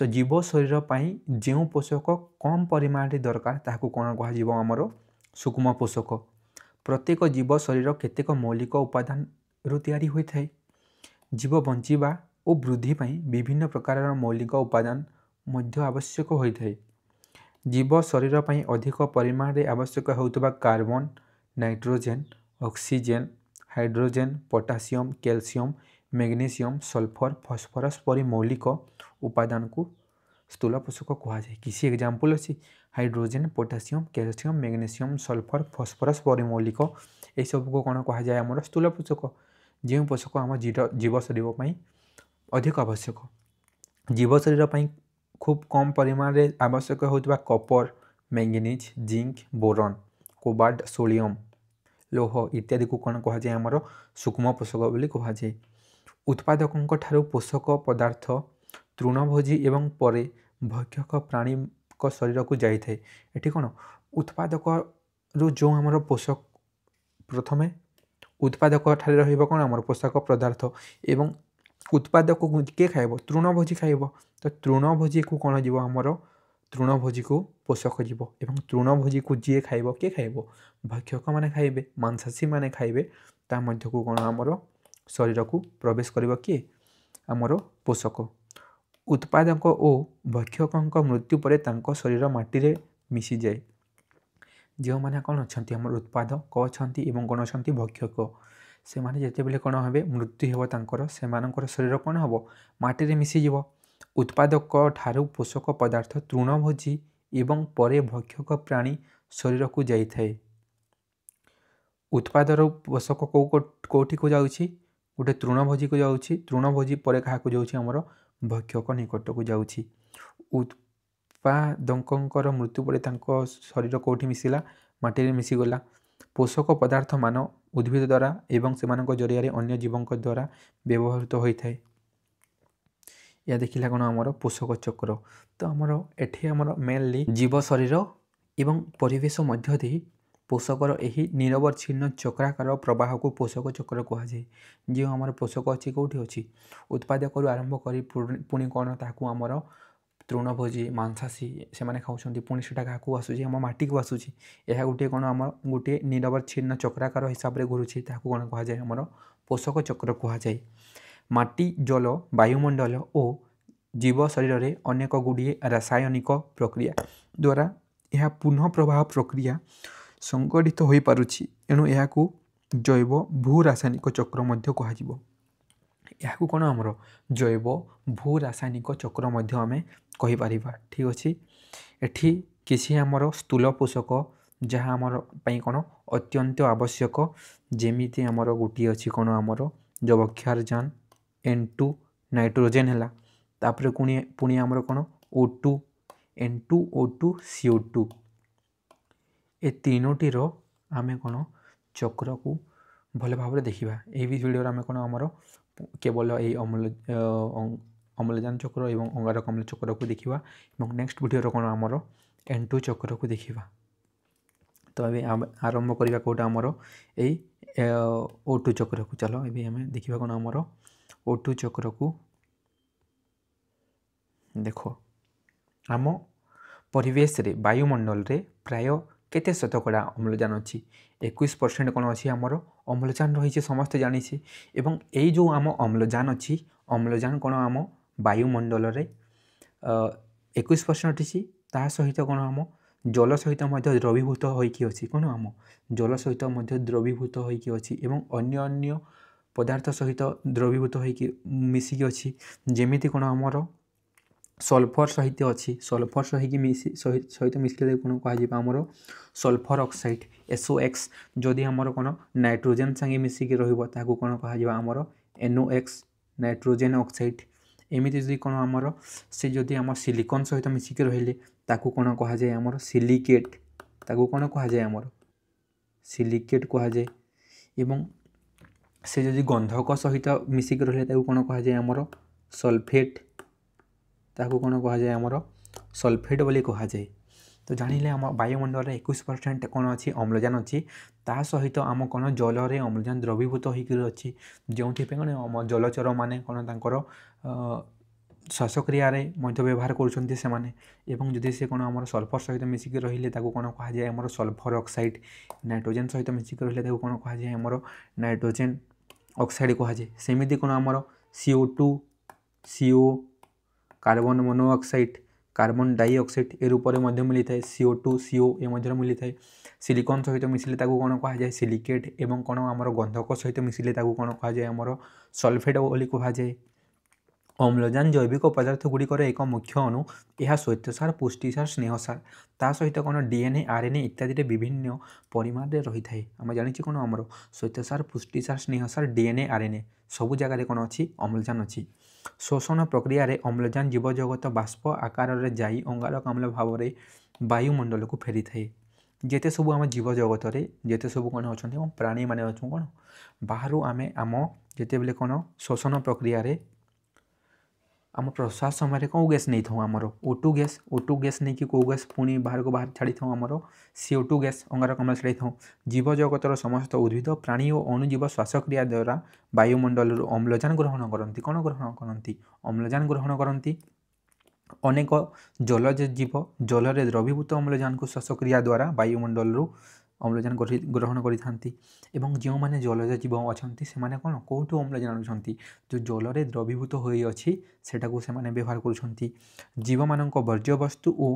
जीव शरीर पाई जो पोषक कम परिमाण रे दरकार ताहाकू कौन कह आमर सूक्ष्म पोषक प्रत्येक जीव शरीर केतेक मौलिक उपादान तैयारी होता है। जीव बंचिबा और वृद्धि पाई विभिन्न प्रकार मौलिक उपादान मध्य आवश्यक होता है। जीव शरीर पाई अधिक परिमाण में आवश्यक होता carbon, nitrogen, oxygen, hydrogen, potassium, calcium, magnesium, sulphur, phosphorus परी मौलिक उपादान को स्थूल पोषक कहुए। किसी एग्जाम्पल अच्छी hydrogen, potassium, calcium, magnesium, sulphur, phosphorus परी मौलिक ये सब को कौन कहुए आम स्थूल पोषक। जो पोषक आम जीव शरीर पर अधिक आवश्यक। जीव शरीर पर खूब कम परिमाण में आवश्यक होता copper, manganese, zinc, boron, cobalt, sodium, लोह इत्यादि को कौन कहुए आमर सूक्ष्म पोषक बोली कहुए। उत्पादकों ठारू पोषक पदार्थ तृणभोजी एवं परे भक्षक प्राणी शरीर को जाए। ये कौन उत्पादक जो आमर पोषक प्रथम उत्पादक ठारे रौन आमर पोषक पदार्थ एवं उत्पादक को किए खाइब तृणभोजी खाइब। तो तृणभोजी को कौन जीव आमर तृणभोजी को पोषक जीव एवं तृणभोजी को जी खाइब किए खाइब भक्षक मैंने खाइबे मांसासी मैंने खाइबे ता मध्य को कौन आमर शरीर को प्रवेश करिब किए आमर पोषक। उत्पादक और भक्षक मृत्यु पर तांको शरीर माटी रे मिसी जाए। जो मैंने कौन अच्छा आम उत्पादक अच्छा एवं कौन अच्छा भक्षक से मैंने जिते बेले कौन हे मृत्यु हो तांकर सेमानकर शरीर कौन हम माटी रे मिसी जीव। उत्पादक ठारू पोषक पदार्थ तृणभोजी एवं परे भक्षक प्राणी शरीर को जाए। उत्पादर पोषक कौटी को जाऊँगी गोटे तृणभोजी को जाऊँगी तृणभोजी पर क्या जाऊँगी आमर भक्षक निकट को जाऊँगी। उत्पादकों मृत्यु पर शरीर कौटी मिसिला माटी रे मिसीगला। पोषक पदार्थ मान उद्भिद द्वारा एवं से जरिया अन्य जीवों द्वारा व्यवहृत होता है। या देखिला कौन आमर पोषक चक्र। तो आमर एठी आमर मेनली जीव शरीर एवं परिवेश मध्य दे पोषकर यही निरवच्छिन्न चक्राकार प्रवाह को पोषक चक्र कहुए। जो आमर पोषक अच्छी कौटी अच्छी उत्पादक आरंभ कर पुणी कौन ताकू आमर तृणभोजी मांसासी से मैंने खाऊँ पुणी से क्या आसूँ आम माटी को आसूँ यह गोटे कौन आम गोटे निरवच्छिन्न चक्राकार हिसाब से घुरुची कौन कहुए आमर पोषक चक्र कहुए। माटी जल वायुमंडल और जीव शरीर में अनेक गुड़िए रासायनिक प्रक्रिया द्वारा यह पुनः प्रवाह प्रक्रिया संगठित हो पारुछि। एणु यह जैव भू रासायनिक चक्र मध्य कहुए। यह कौन आमर जैव भू रासायनिक चक्र मध्य आमे कहीपर। ठीक अच्छे एठी किसी आमर स्थूल पोषक जहाँ आमर पई कौन अत्यंत आवश्यक जेमिति आमर गोटी अच्छी कौन आमर जबक्षारजान N2 नाइट्रोजेन है तापर पुणी आमर कौन O2 N2O2 CO2 ए तीनोटीर आमे कौन चक्र को भल भाव देखा। यही वीडियो आम कौन आमर केवल यही अम्लजान चक्र एवं अंगारकाम्ल चक्र को देखा। नेक्स्ट वीडियो कौन आमर N2 चक्र को देखा। तो अभी आरंभ करवा कौटा आमर यही O2 चक्र को। चलो अभी आम देखा कौन आमर O2 चक्र को। देख आम परिवेश रे वायुमंडल रे प्राय केते शतकड़ा अम्लजान अच्छी 21% कौन अच्छी आमर अम्लजान रही समस्ते जानी। एवं यही जो आम अम्लजान अच्छी अम्लजान कौन आम वायुमंडल रे 21% अच्छी ता सहित कौन आम जल सहित द्रवीभूत होइकी अच्छी कौन आम जल सहित द्रवीभूत होइकी अच्छी एवं अन्य अन्य पदार्थ सहित द्रवीभूत होइकी मिसिकी अच्छी। जेमिति कौन आमर सल्फर सहित अच्छी सल्फर सहित मिसले कौन कह आमर सल्फर ऑक्साइड SOX। जदि आमर कौन नाइट्रोजेन संगे मिसिकी रही कौन कह आमर NOX नाइट्रोजेन ऑक्साइड। एमती जदि कौन आमर से जदि आम सिलिकन सहित मिसिकी रहिले ताकू कौन कह आमर सिलिकेट ताकू कौन कह आमर सिलिकेट कहुए। एवं से जदि गंधक सहित मिसिकी रहिले ताकू कौन कह आमर सल्फेट ताकू कौन कह आमर सल्फेट बोली कहुए। तो जानिले आम वायुमंडल 21% कौन अच्छी अम्लजान अच्छी ता सहित आम कौन जल रे अम्लजान द्रवीभूत होकर अच्छी। जो कौन आम जलचर माने कौन तांकर ଶ୍ୱାସକ୍ରିୟାରେ ମଧ୍ୟ ବ୍ୟବହାର କରୁଛନ୍ତି ସେମାନେ। ଏବଂ ଯଦି ସେ କ'ଣ ଆମର ସଲ୍ଫର ସହିତ ମିଶିକି ରହିଲେ ତାକୁ କ'ଣ କୁହାଯାଏ ଆମର ସଲ୍ଫର ଅକ୍ସାଇଡ଼। ନାଇଟ୍ରୋଜେନ୍ ସହିତ ମିଶିକି ରହିଲେ ତାକୁ କ'ଣ କୁହାଯାଏ ଆମର ନାଇଟ୍ରୋଜେନ୍ ଅକ୍ସାଇଡ଼ କୁହାଯାଏ। ସେମିତି କ'ଣ ଆମର CO2 CO carbon monoxide carbon dioxide ଏ ରୂପରେ ମଧ୍ୟ ମିଳିଥାଏ। CO2 CO ଏ ମଧ୍ୟରେ ମିଳିଥାଏ। ସିଲିକନ୍ ସହିତ ମିଶିଲେ ତାକୁ କ'ଣ କୁହାଯାଏ ସିଲିକେଟ୍। ଏବଂ କ'ଣ ଆମର ଗନ୍ଧକ ସହିତ ମିଶିଲେ ତାକୁ କ'ଣ କୁହାଯାଏ ଆମର ସଲଫେଟ୍ ବୋଲି କୁହାଯାଏ। ଅମ୍ଳଜାନ ଜୈବିକ ପଦାର୍ଥ ଗୁଡ଼ିକର ଏକ ମୁଖ୍ୟ ଅଣୁ। ଏହା ଶ୍ୱେତସାର ପୁଷ୍ଟିସାର ସ୍ନେହସାର ତା ସହିତ କ'ଣ DNA RNA ଇତ୍ୟାଦିରେ ବିଭିନ୍ନ ପରିମାଣରେ ରହିଥାଏ। ଆମେ ଜାଣିଛୁ କ'ଣ ଆମର ଶ୍ୱେତସାର ପୁଷ୍ଟିସାର ସ୍ନେହସାର DNA RNA ସବୁ ଜାଗାରେ କ'ଣ ଅଛି ଅମ୍ଳଜାନ ଅଛି। ଶୋଷଣ ପ୍ରକ୍ରିୟାରେ ଅମ୍ଳଜାନ ଜୀବଜଗତ ବାଷ୍ପ ଆକାରରେ ଯାଇ ଅଙ୍ଗାରକାମ୍ଳ ଭାବରେ ବାୟୁମଣ୍ଡଳକୁ ଫେରିଥାଏ। ଯେତେ ସବୁ ଆମ ଜୀବଜଗତରେ ଯେତେ ସବୁ କ'ଣ ଅଛନ୍ତି ଆମ ପ୍ରାଣୀମାନେ ଅଛୁ କ'ଣ ବାହାରୁ ଆମେ ଆମ ଯେତେବେଳେ କ'ଣ ଶୋଷଣ ପ୍ରକ୍ରିୟାରେ ଆମ ପ୍ରଶ୍ୱାସ ସମୟରେ କେଉଁ ଗ୍ୟାସ୍ ନେଇଥାଉ ଆମର O2 ଗ୍ୟାସ୍ ନେଇକି କେଉଁ ଗ୍ୟାସ୍ ପୁଣି ବାହାରକୁ ଛାଡ଼ିଥାଉ ଆମର CO2 ଗ୍ୟାସ୍ ଅଙ୍ଗାରକାମ୍ଳ ଛାଡ଼ିଥାଉ। ଜୀବଜଗତର ସମସ୍ତ ଉଦ୍ଭିଦ ପ୍ରାଣୀ ଓ ଅଣୁଜୀବ ଶ୍ୱାସକ୍ରିୟା ଦ୍ୱାରା ବାୟୁମଣ୍ଡଳରୁ ଅମ୍ଳଜାନ ଗ୍ରହଣ କରନ୍ତି। କ'ଣ ଗ୍ରହଣ କରନ୍ତି ଅମ୍ଳଜାନ ଗ୍ରହଣ କରନ୍ତି। ଅନେକ ଜଳଜ ଜୀବ ଜଳରେ ଦ୍ରବୀଭୂତ ଅମ୍ଳଜାନକୁ ଶ୍ୱାସକ୍ରିୟା ଦ୍ୱାରା ବାୟୁମଣ୍ଡଳରୁ ଅମ୍ଳଜାନ ଗ୍ରହଣ କରିଥାନ୍ତି। ଏବଂ ଯେଉଁମାନେ ଜଳଜ ଜୀବ ଅଛନ୍ତି ସେମାନେ କ'ଣ କେଉଁଠୁ ଅମ୍ଳଜାନ ଆଣୁଛନ୍ତି ଯେଉଁ ଜଳରେ ଦ୍ରବୀଭୂତ ହୋଇଅଛି ସେଟାକୁ ସେମାନେ ବ୍ୟବହାର କରୁଛନ୍ତି। ଜୀବମାନଙ୍କ ବର୍ଜ୍ୟବସ୍ତୁ ଓ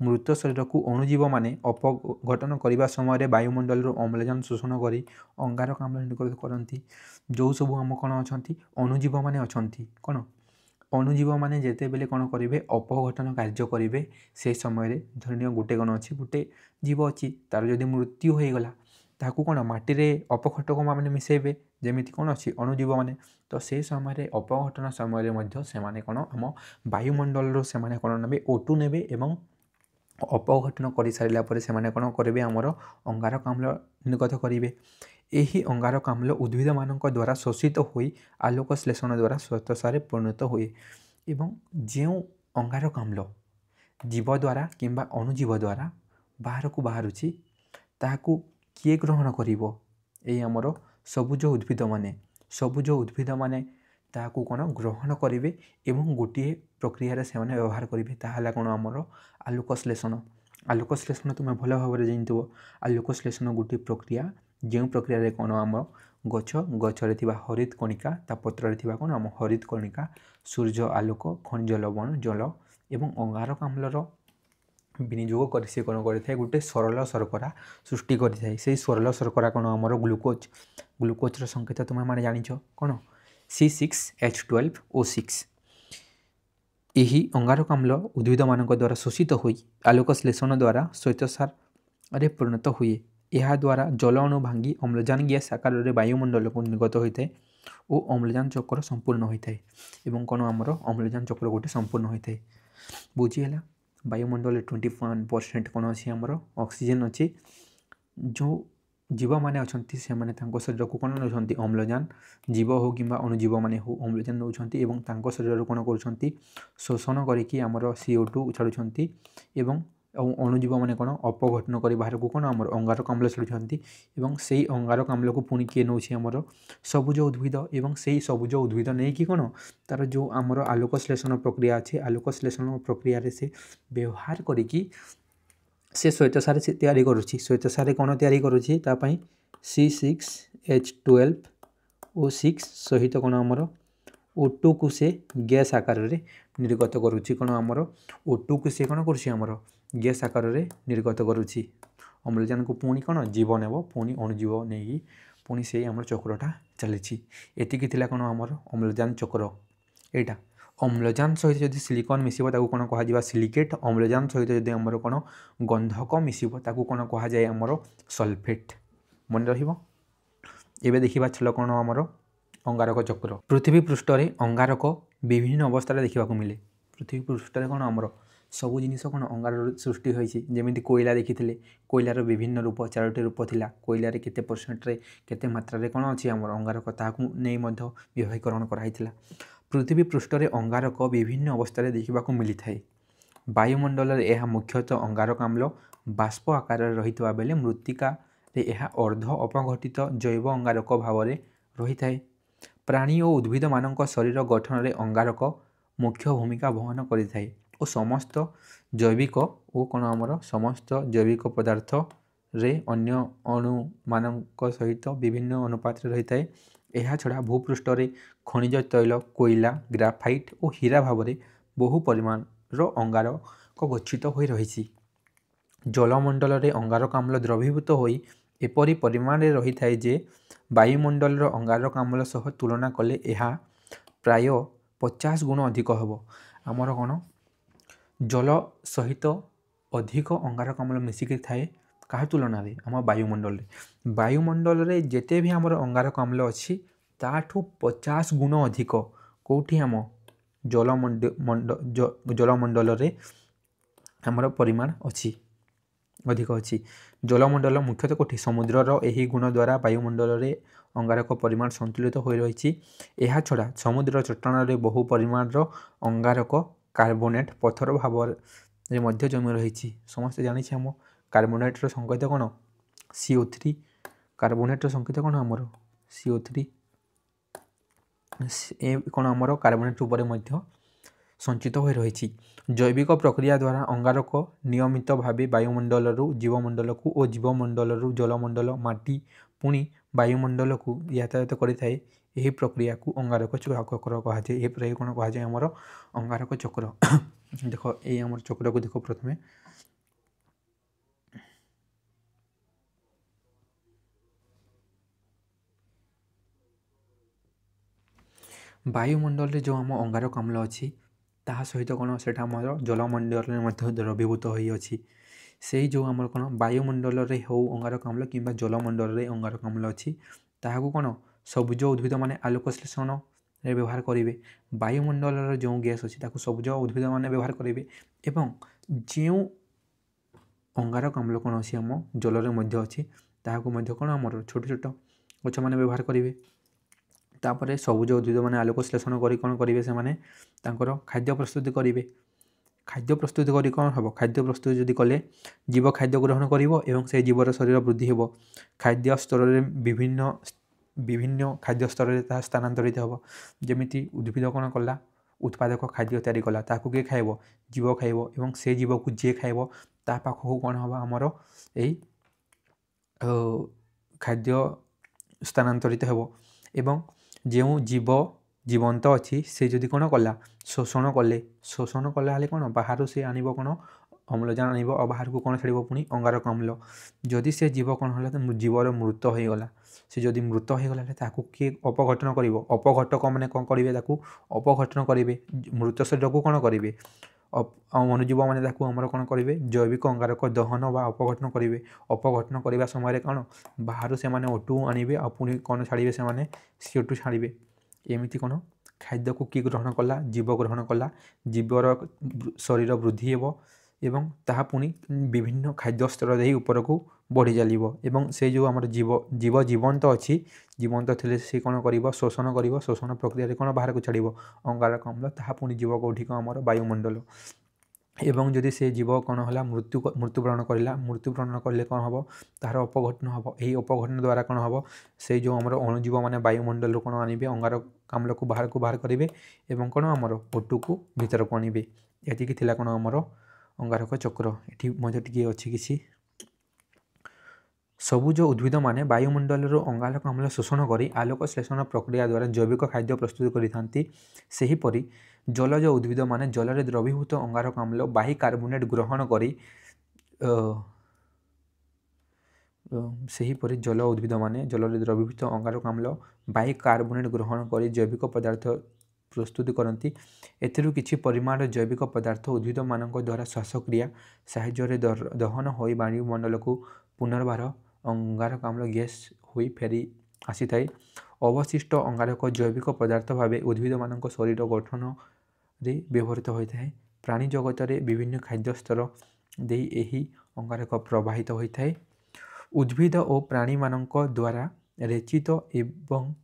ମୃତ ଶରୀରକୁ ଅଣୁଜୀବମାନେ ଅପଘଟନ କରିବା ସମୟରେ ବାୟୁମଣ୍ଡଳରୁ ଅମ୍ଳଜାନ ଶୋଷଣ କରି ଅଙ୍ଗାରକାମ୍ଳ ନିର୍ଗତ କରନ୍ତି। ଯେଉଁ ସବୁ ଆମ କ'ଣ ଅଛନ୍ତି ଅଣୁଜୀବମାନେ ଅଛନ୍ତି କ'ଣ ଅଣୁଜୀବମାନେ ଯେତେବେଳେ କ'ଣ କରିବେ ଅପଘଟନ କାର୍ଯ୍ୟ କରିବେ ସେହି ସମୟରେ ଧରିନିଅ ଗୋଟେ କ'ଣ ଅଛି ଗୋଟେ ଜୀବ ଅଛି ତାର ଯଦି ମୃତ୍ୟୁ ହୋଇଗଲା ତାହାକୁ କ'ଣ ମାଟିରେ ଅପଘଟକ ମାନେ ମିଶାଇବେ ଯେମିତି କ'ଣ ଅଛି ଅଣୁଜୀବମାନେ ତ ସେହି ସମୟରେ ଅପଘଟନ ସମୟରେ ମଧ୍ୟ ସେମାନେ କ'ଣ ଆମ ବାୟୁମଣ୍ଡଳରୁ ସେମାନେ କ'ଣ ନେବେ O2 ନେବେ ଏବଂ ଅପଘଟନ କରିସାରିଲା ପରେ ସେମାନେ କ'ଣ କରିବେ ଆମର ଅଙ୍ଗାରକାମ୍ଳ ନିର୍ଗତ କରିବେ। ଏହି ଅଙ୍ଗାରକାମ୍ଳ ଉଦ୍ଭିଦମାନଙ୍କ ଦ୍ୱାରା ଶୋଷିତ ହୋଇ ଆଲୋକ ଶ୍ଳେଷଣ ଦ୍ୱାରା ଶ୍ୱେତସାରରେ ପରିଣତ ହୁଏ। ଏବଂ ଯେଉଁ ଅଙ୍ଗାରକାମ୍ଳ ଜୀବ ଦ୍ୱାରା କିମ୍ବା ଅଣୁଜୀବ ଦ୍ୱାରା ବାହାରକୁ ବାହାରୁଛି ତାହାକୁ କିଏ ଗ୍ରହଣ କରିବ ଏଇ ଆମର ସବୁଜ ଉଦ୍ଭିଦମାନେ ତାହାକୁ କ'ଣ ଗ୍ରହଣ କରିବେ ଏବଂ ଗୋଟିଏ ପ୍ରକ୍ରିୟାରେ ସେମାନେ ବ୍ୟବହାର କରିବେ। ତାହା ହେଲା କ'ଣ ଆମର ଆଲୋକ ଶ୍ଳେଷଣ ତୁମେ ଭଲ ଭାବରେ ଜାଣିଥିବ। ଆଲୋକ ଶ୍ଳେଷଣ ଗୋଟିଏ ପ୍ରକ୍ରିୟା ଯେଉଁ ପ୍ରକ୍ରିୟାରେ କ'ଣ ଆମ ଗଛରେ ଥିବା ହରିତ କଣିକା ତା ପତ୍ରରେ ଥିବା କ'ଣ ଆମ ହରିତ କଣିକା ସୂର୍ଯ୍ୟ ଆଲୋକ ଖଣିଜ ଲବଣ ଜଳ ଏବଂ ଅଙ୍ଗାରକାମ୍ଳର ବିନିଯୋଗ କରି ସେ କ'ଣ କରିଥାଏ ଗୋଟେ ସରଳ ଶର୍କରା ସୃଷ୍ଟି କରିଥାଏ। ସେହି ସରଳ ଶର୍କରା କ'ଣ ଆମର ଗ୍ଲୁକୋଜର ସଂକେତ ତୁମେମାନେ ଜାଣିଛ କ'ଣ C6H12O6। ଏହି ଅଙ୍ଗାରକାମ୍ଳ ଉଦ୍ଭିଦମାନଙ୍କ ଦ୍ୱାରା ଶୋଷିତ ହୋଇ ଆଲୋକ ଶ୍ଳେଷଣ ଦ୍ୱାରା ଶ୍ୱେତସାରରେ ପରିଣତ ହୁଏ। ଏହା ଦ୍ୱାରା ଜଳ ଅଣୁ ଭାଙ୍ଗି ଅମ୍ଳଜାନ ଗ୍ୟାସ୍ ଆକାରରେ ବାୟୁମଣ୍ଡଳକୁ ନିର୍ଗତ ହୋଇଥାଏ ଓ ଅମ୍ଳଜାନ ଚକ୍ର ସମ୍ପୂର୍ଣ୍ଣ ହୋଇଥାଏ। ଏବଂ କ'ଣ ଆମର ଅମ୍ଳଜାନ ଚକ୍ର ଗୋଟେ ସମ୍ପୂର୍ଣ୍ଣ ହୋଇଥାଏ। ବୁଝିହେଲା ବାୟୁମଣ୍ଡଳରେ 21% କ'ଣ ଅଛି ଆମର ଅକ୍ସିଜେନ୍ ଅଛି। ଯେଉଁ ଜୀବମାନେ ଅଛନ୍ତି ସେମାନେ ତାଙ୍କ ଶରୀରକୁ କ'ଣ ନେଉଛନ୍ତି ଅମ୍ଳଜାନ ଜୀବ ହେଉ କିମ୍ବା ଅଣୁଜୀବମାନେ ହେଉ ଅମ୍ଳଜାନ ନେଉଛନ୍ତି ଏବଂ ତାଙ୍କ ଶରୀରରୁ କ'ଣ କରୁଛନ୍ତି ଶୋଷଣ କରିକି ଆମର CO2 ଛାଡ଼ୁଛନ୍ତି ଏବଂ ଅଣୁଜୀବମାନେ କ'ଣ ଅପଘଟନ କରି ବାହାରକୁ କ'ଣ ଆମର ଅଙ୍ଗାରକାମ୍ଳ ଛାଡ଼ୁଛନ୍ତି ଏବଂ ସେହି ଅଙ୍ଗାରକାମ୍ଳକୁ ପୁଣି କିଏ ନେଉଛି ଆମର ସବୁଜ ଉଦ୍ଭିଦ ଏବଂ ସେହି ସବୁଜ ଉଦ୍ଭିଦ ନେଇକି କ'ଣ ତାର ଯେଉଁ ଆମର ଆଲୋକ ଶ୍ଳେଷଣ ପ୍ରକ୍ରିୟା ଅଛି ଆଲୋକ ଶ୍ଳେଷଣ ପ୍ରକ୍ରିୟାରେ ସେ ବ୍ୟବହାର କରିକି ସେ ଶ୍ୱେତସାର ତିଆରି କରୁଛି। ଶ୍ୱେତସାର କ'ଣ ତିଆରି କରୁଛି ତା ପାଇଁ C6H12O6 ସହିତ କ'ଣ ଆମର O2କୁ ସେ ଗ୍ୟାସ୍ ଆକାରରେ ନିର୍ଗତ କରୁଛି। କ'ଣ ଆମର O2କୁ ସେ କ'ଣ କରୁଛି ଆମର ଗ୍ୟାସ୍ ଆକାରରେ ନିର୍ଗତ କରୁଛି। ଅମ୍ଳଜାନକୁ ପୁଣି କ'ଣ ଜୀବ ନେବ ପୁଣି ଅଣୁଜୀବ ନେଇକି ପୁଣି ସେଇ ଆମର ଚକ୍ରଟା ଚାଲିଛି। ଏତିକି ଥିଲା କ'ଣ ଆମର ଅମ୍ଳଜାନ ଚକ୍ର। ଏଇଟା ଅମ୍ଳଜାନ ସହିତ ଯଦି ସିଲିକନ୍ ମିଶିବ ତାକୁ କ'ଣ କୁହାଯିବ ସିଲିକେଟ୍। ଅମ୍ଳଜାନ ସହିତ ଯଦି ଆମର କ'ଣ ଗନ୍ଧକ ମିଶିବ ତାକୁ କ'ଣ କୁହାଯାଏ ଆମର ସଲଫେଟ୍। ମନେ ରହିବ। ଏବେ ଦେଖିବା ଚାଲ କ'ଣ ଆମର ଅଙ୍ଗାରକ ଚକ୍ର। ପୃଥିବୀ ପୃଷ୍ଠରେ ଅଙ୍ଗାରକ ବିଭିନ୍ନ ଅବସ୍ଥାରେ ଦେଖିବାକୁ ମିଳେ। ପୃଥିବୀ ପୃଷ୍ଠରେ କ'ଣ ଆମର ସବୁ ଜିନିଷ କ'ଣ ଅଙ୍ଗାରରୁ ସୃଷ୍ଟି ହୋଇଛି। ଯେମିତି କୋଇଲା ଦେଖିଥିଲେ କୋଇଲାର ବିଭିନ୍ନ ରୂପ 4ଟି ରୂପ ଥିଲା। କୋଇଲାରେ କେତେ ପରସେଣ୍ଟରେ କେତେ ମାତ୍ରାରେ କ'ଣ ଅଛି ଆମର ଅଙ୍ଗାରକ ତାହାକୁ ନେଇ ମଧ୍ୟ ବିଭାଗୀକରଣ କରାଯାଇଥିଲା। ପୃଥିବୀ ପୃଷ୍ଠରେ ଅଙ୍ଗାରକ ବିଭିନ୍ନ ଅବସ୍ଥାରେ ଦେଖିବାକୁ ମିଳିଥାଏ। ବାୟୁମଣ୍ଡଳରେ ଏହା ମୁଖ୍ୟତଃ ଅଙ୍ଗାରକାମ୍ଳ ବାଷ୍ପ ଆକାରରେ ରହିଥିବା ବେଳେ ମୃତ୍ତିକାରେ ଏହା ଅର୍ଦ୍ଧ ଅପଘଟିତ ଜୈବ ଅଙ୍ଗାରକ ଭାବରେ ରହିଥାଏ। ପ୍ରାଣୀ ଓ ଉଦ୍ଭିଦମାନଙ୍କ ଶରୀର ଗଠନରେ ଅଙ୍ଗାରକ मुख्य भूमिका वहन करिथाए और समस्त जैविक और कौन आमर समस्त जैविक पदार्थ रे अन्य अणु मानक सहित विभिन्न अनुपात रही थाए। यह छड़ा भूपृष्ठ रे खनिज तैल कोयला ग्राफाइट और हीरा भाव में बहु परिमाण अंगारक गच्छित हो रही। जलमंडल रे अंगारकाम्ल द्रवीभूत होई एपरी परिमाण रे रही थाए जे वायुमंडल अंगारकाम्ल सह तुलना कले यह प्राय 50 गुण अधिक हम। आमर कौन जल सहित अधिक अंगारकाम्ल मिसिक थाए क्या तुलन में आम वायुमंडल वायुमंडल रे जेते भी आमर अंगारकाम्ल अच्छी ताठू 50 गुण अधिक कौटी आम जलमंडल रे आमर परिमाण अच्छी अधिक अच्छी। जलमंडल मुख्यतः कोठी समुद्रर यही गुण द्वारा वायुमंडल रे अंगारक परिमाण संतुलित हो रही। यह छड़ा समुद्र चट्टान रे बहु परिमाण अंगारक कार्बोनेट पत्थर भाव में जमी रही। समस्त जानी आम कार्बोनेटर संकेत कौन CO3 कार्बोनेटर संकेत कौन आमर CO3 कौन आमर कार्बोनेट रूप में संचित हो रही। जैविक प्रक्रिया द्वारा अंगारक नियमित भाव वायुमंडल जीवमंडल को और जीवमंडल जलमंडल माटी पुणी वायुमंडल को यातायात करें। यही प्रक्रिया को अंगारक चक्र कहुए। यह प्रक्रिया कौन कहुए आमर अंगारक चक्र। देख ये आम चक्र को देख प्रथम वायुमंडल रे जो आम अंगारकाम्ल अच्छी ता सहित कौन से जलमंडल में द्रवीभूत होती से जो आम कौन वायुमंडल रे हो अंगारकाम्ल कि जलमंडल रे अंगारकाम्ल अच्छी ताकू कौन सबुज उद्भिद माने आलोकश्लेषण रे व्यवहार करेंगे। वायुमंडल जो गैस अच्छी सबुज उद्भिद माने व्यवहार करेंगे एवं जो अंगारकाम्ल कौन अच्छी आम जल में अच्छी ताकू कौन आमर छोट छोट गछ मैंने व्यवहार करेंगे। तापर सबुज उद्भिद मैंने आलोकश्लेषण कर कौन करेंगे से खाद्य प्रस्तुति करेंगे। खाद्य प्रस्तुति करी कौन हम खाद्य प्रस्तुति जदि कले जीव खाद्य ग्रहण कर से जीवर शरीर वृद्धि हो खाद्य स्तर में विभिन्न विभिन्न खाद्य स्तर में स्थानांतरित हम। जमी उद्भिद कौन कला उत्पादक खाद्य तैयारी कला ताकू किए खाइब जीव खाइब और से जीव को जी खाइब ता पाखक कौन हम आमर यही खाद्य स्थानांतरित हो एवं जो जीव जीवंत अच्छी से जदि कौन कला शोषण कले हाले कौन बाहर से आनिब कौन अम्लजान आनिब और बाहर को कौन छाड़ पुणी अंगारकाम्ल। जदि से जीव कौन है तो जीवर मृत हो गला से जदि मृत हो गला ताकू किए अपघटन कर अपघटक मैंने कौन करेंगे अपघटन करेंगे मृत शरीर को कौन करेंगे अनुजीव मैंने आमर कौन करेंगे जैविक अंगारक दहन व अपघटन करेंगे। अपघटन करने समय कौन बाहर से O2 आनिबे और पुणी कौन छाड़े से CO2 छाड़े एमती कौन खाद्य को किए ग्रहण कला जीव ग्रहण कला जीवर शरीर वृद्धि हो एवं ताहा पुणी विभिन्न खाद्य स्तर दे ऊपर को बढ़ी चलो एवं से जो आम जीव जीवंत अच्छी जीवंत थे से कौन कर शोषण प्रक्रिया कौन बाहर को छाड़ अंगारकाम्ल ताहा पुणी जीव कौटी आमर वायुमंडल एवं जदि से जीव कौन है मृत्युवरण करला मृत्युवरण कले कौन हम तार अपघटन हम यही अपघटन द्वारा कौन हम से जो आम अणुजीव मैंने वायुमंडल कौन आने अंगारकाम्ल को बाहर करेंगे एवं कौन आमर O2 को भीतर को आने ये कौन आमर अंगारक चक्र। ये टी अच्छी किसी सबुज उद्भिद माने वायुमंडल अंगारकाम्ल शोषण कर आलोकश्लेषण प्रक्रिया द्वारा जैविक खाद्य प्रस्तुत करी जलज उद्भिद माने जल रे द्रवीभूत अंगारकाम्ल बाही कार्बोनेट ग्रहण करी सेहीपरि जल उद्भिद माने जल रे द्रवीभूत अंगारकाम्ल बाही कार्बोनेट ग्रहण कर जैविक पदार्थ प्रस्तुत करती। एथिरु किछि परिमाण जैविक पदार्थ उद्भिद मानक द्वारा श्वासक्रिया साहाय्य दहन हो वायुमंडल को पुनर्बार अंगारकाम्ल गैस हुई फेरी आसी थाए। अवशिष्ट अंगारक जैविक पदार्थ भाव उद्भिद मानक शरीर गठन रे व्यवहृत होता है। प्राणी जगत रे विभिन्न खाद्य स्तर दे यही अंगारक प्रवाहित होता है। उद्भिद और प्राणी मानक द्वारा रेचित एवं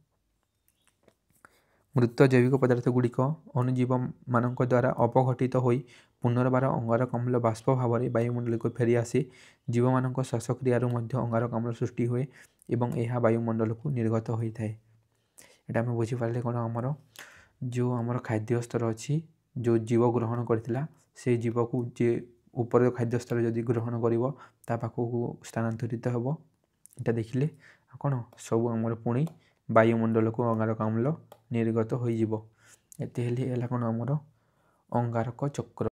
मृत जैविक पदार्थ गुड़िक अणुजीव मानक द्वारा अपघटित हो पुनर्बार अंगारकाम्ल बाष्प भाव में वायुमंडल को फेरी आसे। जीव मानक श्वासक्रिय अंगारकाम्ल सृष्टि हुए एवं यह वायुमंडल को निर्गत होता है। यहाँ आम बुझीपारे कौन आमर जो आमर खाद्य स्तर अच्छी जो जीव ग्रहण करथिला से जीव को जे ऊपर खाद्यस्थल जदि ग्रहण करिवो ता पाखକୁ स्थानांतरित ହେବ। ଏଟା ଦେଖିଲେ କ'ଣ ସବୁ ଆମର ପୁଣି ବାୟୁମଣ୍ଡଳକୁ ଅଙ୍ଗାରକାମ୍ଳ ନିର୍ଗତ ହୋଇଯିବ। ଏତେ ହେଲେ ହେଲା କ'ଣ ଆମର ଅଙ୍ଗାରକ ଚକ୍ର।